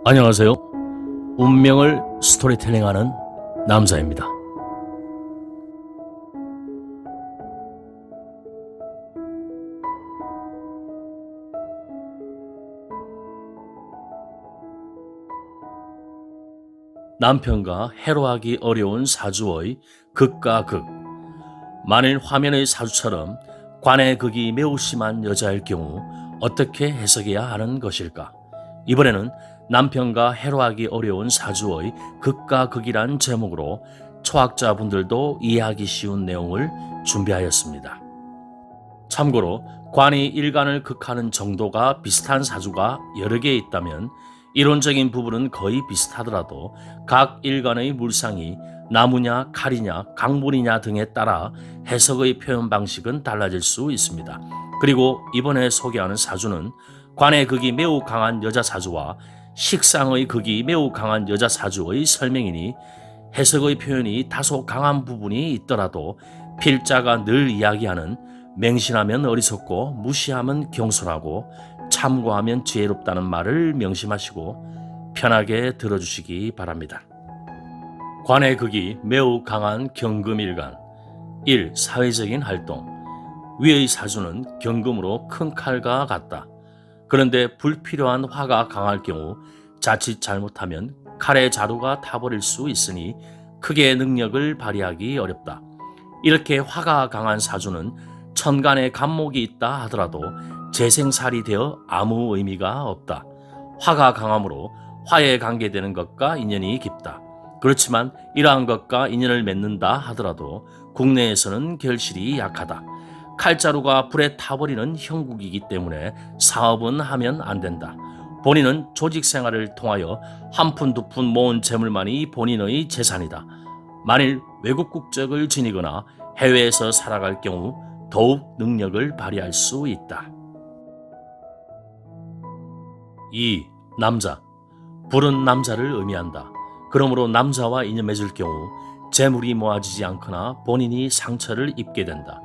안녕하세요. 운명을 스토리텔링하는 남자입니다. 남편과 해로하기 어려운 사주의 극과 극. 만일 화면의 사주처럼 관의 극이 매우 심한 여자일 경우 어떻게 해석해야 하는 것일까? 이번에는 남편과 해로하기 어려운 사주의 극과 극이란 제목으로 초학자분들도 이해하기 쉬운 내용을 준비하였습니다. 참고로 관이 일간을 극하는 정도가 비슷한 사주가 여러 개 있다면 이론적인 부분은 거의 비슷하더라도 각 일간의 물상이 나무냐 칼이냐 강물이냐 등에 따라 해석의 표현 방식은 달라질 수 있습니다. 그리고 이번에 소개하는 사주는 관의 극이 매우 강한 여자 사주와 식상의 극이 매우 강한 여자 사주의 설명이니 해석의 표현이 다소 강한 부분이 있더라도 필자가 늘 이야기하는 맹신하면 어리석고 무시하면 경솔하고 참고하면 지혜롭다는 말을 명심하시고 편하게 들어주시기 바랍니다. 관의 극이 매우 강한 경금일간. 1. 사회적인 활동. 위의 사주는 경금으로 큰 칼과 같다. 그런데 불필요한 화가 강할 경우 자칫 잘못하면 칼의 자루가 타버릴 수 있으니 크게 능력을 발휘하기 어렵다. 이렇게 화가 강한 사주는 천간에 간목이 있다 하더라도 재생살이 되어 아무 의미가 없다. 화가 강함으로 화에 관계되는 것과 인연이 깊다. 그렇지만 이러한 것과 인연을 맺는다 하더라도 국내에서는 결실이 약하다. 칼자루가 불에 타버리는 형국이기 때문에 사업은 하면 안 된다. 본인은 조직 생활을 통하여 한 푼 두 푼 모은 재물만이 본인의 재산이다. 만일 외국 국적을 지니거나 해외에서 살아갈 경우 더욱 능력을 발휘할 수 있다. 2. 남자. 불은 남자를 의미한다. 그러므로 남자와 인연 맺을 경우 재물이 모아지지 않거나 본인이 상처를 입게 된다.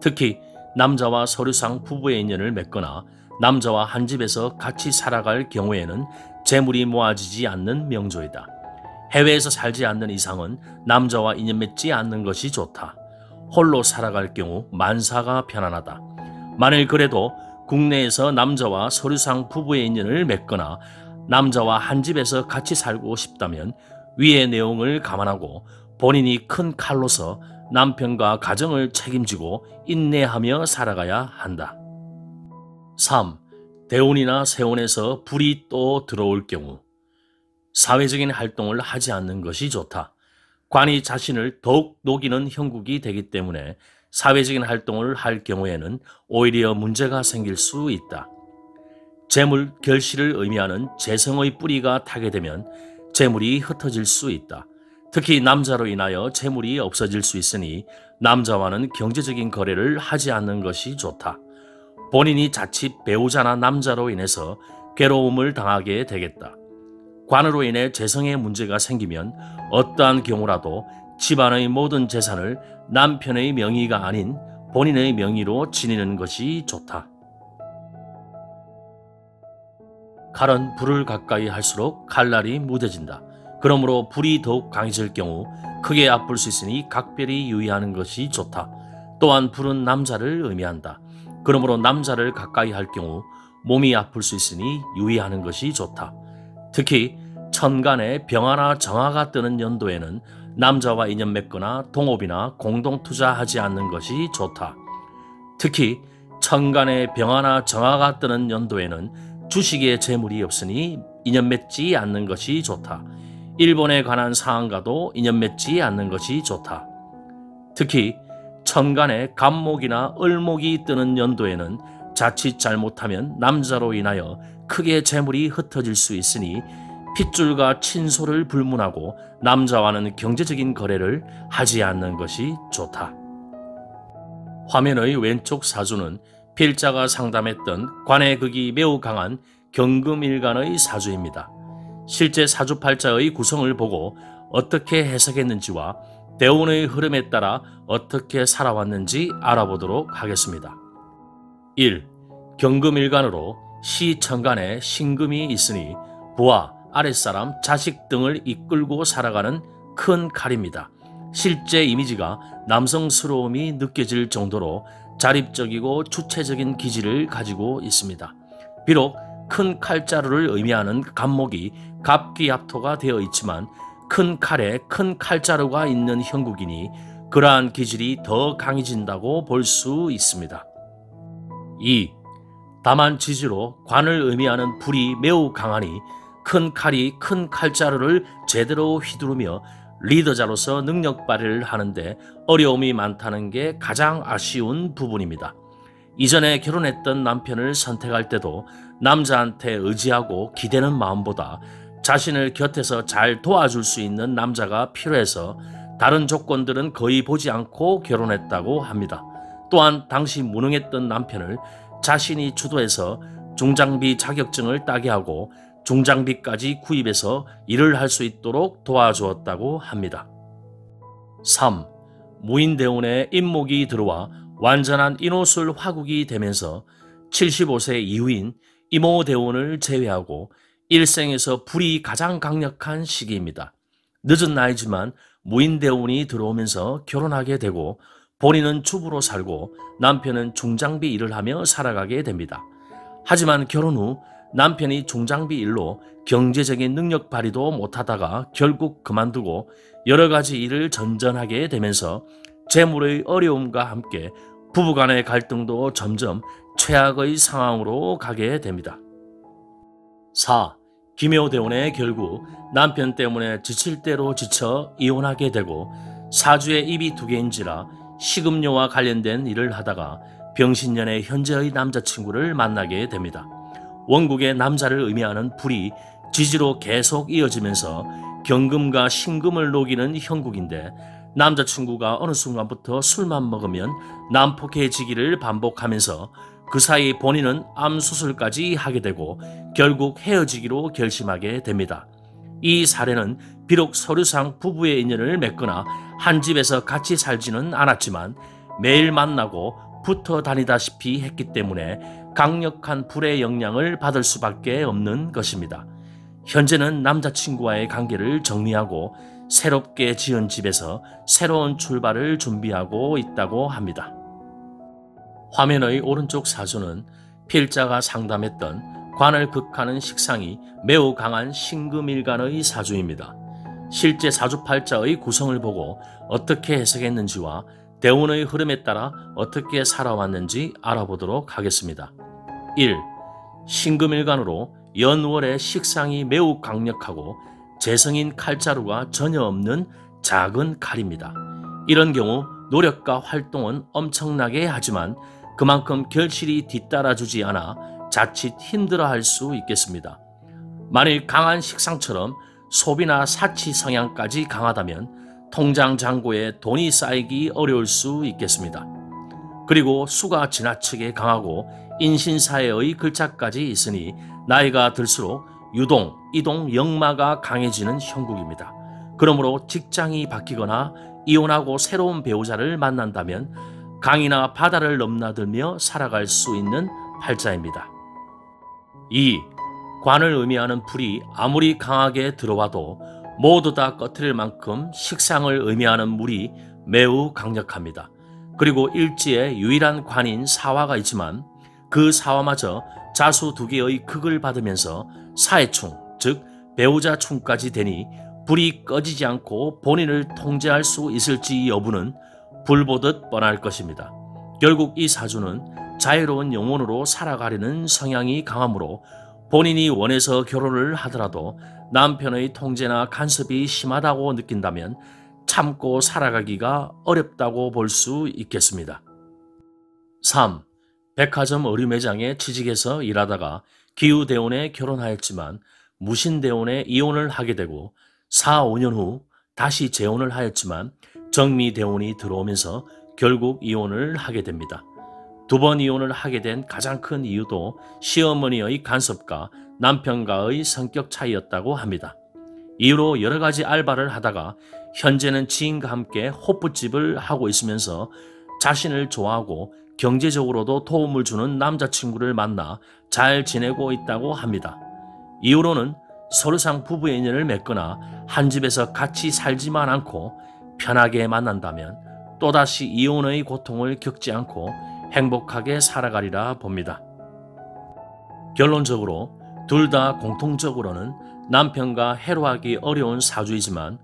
특히 남자와 서류상 부부의 인연을 맺거나 남자와 한 집에서 같이 살아갈 경우에는 재물이 모아지지 않는 명조이다. 해외에서 살지 않는 이상은 남자와 인연 맺지 않는 것이 좋다. 홀로 살아갈 경우 만사가 편안하다. 만일 그래도 국내에서 남자와 서류상 부부의 인연을 맺거나 남자와 한 집에서 같이 살고 싶다면 위의 내용을 감안하고 본인이 큰 칼로서 남편과 가정을 책임지고 인내하며 살아가야 한다. 3. 대운이나 세운에서 불이 또 들어올 경우 사회적인 활동을 하지 않는 것이 좋다. 관이 자신을 더욱 녹이는 형국이 되기 때문에 사회적인 활동을 할 경우에는 오히려 문제가 생길 수 있다. 재물 결실을 의미하는 재성의 뿌리가 타게 되면 재물이 흩어질 수 있다. 특히 남자로 인하여 재물이 없어질 수 있으니 남자와는 경제적인 거래를 하지 않는 것이 좋다. 본인이 자칫 배우자나 남자로 인해서 괴로움을 당하게 되겠다. 관으로 인해 재성에 문제가 생기면 어떠한 경우라도 집안의 모든 재산을 남편의 명의가 아닌 본인의 명의로 지니는 것이 좋다. 칼은 불을 가까이 할수록 칼날이 무뎌진다. 그러므로 불이 더욱 강해질 경우 크게 아플 수 있으니 각별히 유의하는 것이 좋다. 또한 불은 남자를 의미한다. 그러므로 남자를 가까이 할 경우 몸이 아플 수 있으니 유의하는 것이 좋다. 특히 천간에 병화나 정화가 뜨는 연도에는 남자와 인연 맺거나 동업이나 공동 투자하지 않는 것이 좋다. 특히 천간에 병화나 정화가 뜨는 연도에는 주식에 재물이 없으니 인연 맺지 않는 것이 좋다. 일본에 관한 사항과도 인연 맺지 않는 것이 좋다. 특히 천간에 간목이나 을목이 뜨는 연도에는 자칫 잘못하면 남자로 인하여 크게 재물이 흩어질 수 있으니 핏줄과 친소를 불문하고 남자와는 경제적인 거래를 하지 않는 것이 좋다. 화면의 왼쪽 사주는 필자가 상담했던 관의 극이 매우 강한 경금일간의 사주입니다. 실제 사주팔자의 구성을 보고 어떻게 해석했는지와 대운의 흐름에 따라 어떻게 살아왔는지 알아보도록 하겠습니다. 1. 경금일간으로 시천간에 신금이 있으니 부와 아랫사람, 자식 등을 이끌고 살아가는 큰 칼입니다. 실제 이미지가 남성스러움이 느껴질 정도로 자립적이고 주체적인 기질을 가지고 있습니다. 비록 큰 칼자루를 의미하는 갑목이 갑기압토가 되어 있지만 큰 칼에 큰 칼자루가 있는 형국이니 그러한 기질이 더 강해진다고 볼 수 있습니다. 2. 다만 지지로 관을 의미하는 불이 매우 강하니 큰 칼이 큰 칼자루를 제대로 휘두르며 리더자로서 능력 발휘를 하는데 어려움이 많다는 게 가장 아쉬운 부분입니다. 이전에 결혼했던 남편을 선택할 때도 남자한테 의지하고 기대는 마음보다 자신을 곁에서 잘 도와줄 수 있는 남자가 필요해서 다른 조건들은 거의 보지 않고 결혼했다고 합니다. 또한 당시 무능했던 남편을 자신이 주도해서 중장비 자격증을 따게 하고 중장비까지 구입해서 일을 할 수 있도록 도와주었다고 합니다. 3. 무인대운에 임목이 들어와 완전한 인호술 화국이 되면서 75세 이후인 임오대운을 제외하고 일생에서 불이 가장 강력한 시기입니다. 늦은 나이지만 무인대운이 들어오면서 결혼하게 되고 본인은 주부로 살고 남편은 중장비 일을 하며 살아가게 됩니다. 하지만 결혼 후 남편이 중장비 일로 경제적인 능력 발휘도 못하다가 결국 그만두고 여러 가지 일을 전전하게 되면서 재물의 어려움과 함께 부부간의 갈등도 점점 최악의 상황으로 가게 됩니다. 4. 기묘대운에 결국 남편 때문에 지칠 대로 지쳐 이혼하게 되고 사주에 입이 두 개인지라 식음료와 관련된 일을 하다가 병신년에 현재의 남자친구를 만나게 됩니다. 원국의 남자를 의미하는 불이 지지로 계속 이어지면서 경금과 신금을 녹이는 형국인데 남자친구가 어느 순간부터 술만 먹으면 난폭해지기를 반복하면서 그 사이 본인은 암 수술까지 하게 되고 결국 헤어지기로 결심하게 됩니다. 이 사례는 비록 서류상 부부의 인연을 맺거나 한 집에서 같이 살지는 않았지만 매일 만나고 붙어 다니다시피 했기 때문에 강력한 불의 영향을 받을 수밖에 없는 것입니다. 현재는 남자친구와의 관계를 정리하고 새롭게 지은 집에서 새로운 출발을 준비하고 있다고 합니다. 화면의 오른쪽 사주는 필자가 상담했던 관을 극하는 식상이 매우 강한 신금일간의 사주입니다. 실제 사주팔자의 구성을 보고 어떻게 해석했는지와 대운의 흐름에 따라 어떻게 살아왔는지 알아보도록 하겠습니다. 1. 신금일간으로 연월의 식상이 매우 강력하고 재성인 칼자루가 전혀 없는 작은 칼입니다. 이런 경우 노력과 활동은 엄청나게 하지만 그만큼 결실이 뒤따라주지 않아 자칫 힘들어할 수 있겠습니다. 만일 강한 식상처럼 소비나 사치 성향까지 강하다면 통장 잔고에 돈이 쌓이기 어려울 수 있겠습니다. 그리고 수가 지나치게 강하고 인신사회의 글자까지 있으니 나이가 들수록 유동, 이동, 역마가 강해지는 형국입니다. 그러므로 직장이 바뀌거나 이혼하고 새로운 배우자를 만난다면 강이나 바다를 넘나들며 살아갈 수 있는 팔자입니다. 2. 관을 의미하는 불이 아무리 강하게 들어와도 모두 다 꺼트릴 만큼 식상을 의미하는 물이 매우 강력합니다. 그리고 일지에 유일한 관인 사화가 있지만 그 사화마저 자수 두 개의 극을 받으면서 사해충, 즉 배우자충까지 되니 불이 꺼지지 않고 본인을 통제할 수 있을지 여부는 불보듯 뻔할 것입니다. 결국 이 사주는 자유로운 영혼으로 살아가려는 성향이 강하므로 본인이 원해서 결혼을 하더라도 남편의 통제나 간섭이 심하다고 느낀다면 참고 살아가기가 어렵다고 볼 수 있겠습니다. 3. 백화점 의류 매장에 취직해서 일하다가 기후대운에 결혼하였지만 무신대운에 이혼을 하게 되고 4, 5년 후 다시 재혼을 하였지만 정미대운이 들어오면서 결국 이혼을 하게 됩니다. 두 번 이혼을 하게 된 가장 큰 이유도 시어머니의 간섭과 남편과의 성격 차이였다고 합니다. 이후로 여러 가지 알바를 하다가 현재는 지인과 함께 호프집을 하고 있으면서 자신을 좋아하고 경제적으로도 도움을 주는 남자친구를 만나 잘 지내고 있다고 합니다. 이후로는 서류상 부부의 인연을 맺거나 한 집에서 같이 살지만 않고 편하게 만난다면 또다시 이혼의 고통을 겪지 않고 행복하게 살아가리라 봅니다. 결론적으로 둘 다 공통적으로는 남편과 해로하기 어려운 사주이지만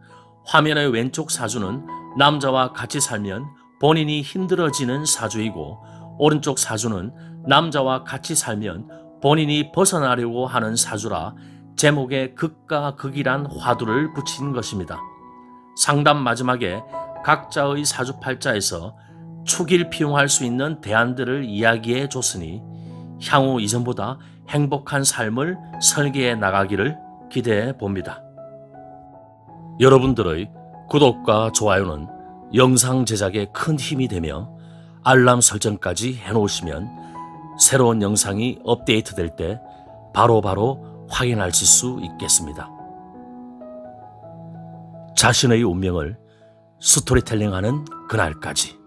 화면의 왼쪽 사주는 남자와 같이 살면 본인이 힘들어지는 사주이고 오른쪽 사주는 남자와 같이 살면 본인이 벗어나려고 하는 사주라 제목에 극과 극이란 화두를 붙인 것입니다. 상담 마지막에 각자의 사주팔자에서 축일피용할 수 있는 대안들을 이야기해 줬으니 향후 이전보다 행복한 삶을 설계해 나가기를 기대해 봅니다. 여러분들의 구독과 좋아요는 영상 제작에 큰 힘이 되며 알람 설정까지 해놓으시면 새로운 영상이 업데이트될 때 바로바로 확인하실 수 있겠습니다. 자신의 운명을 스토리텔링하는 그날까지.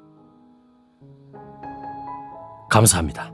감사합니다.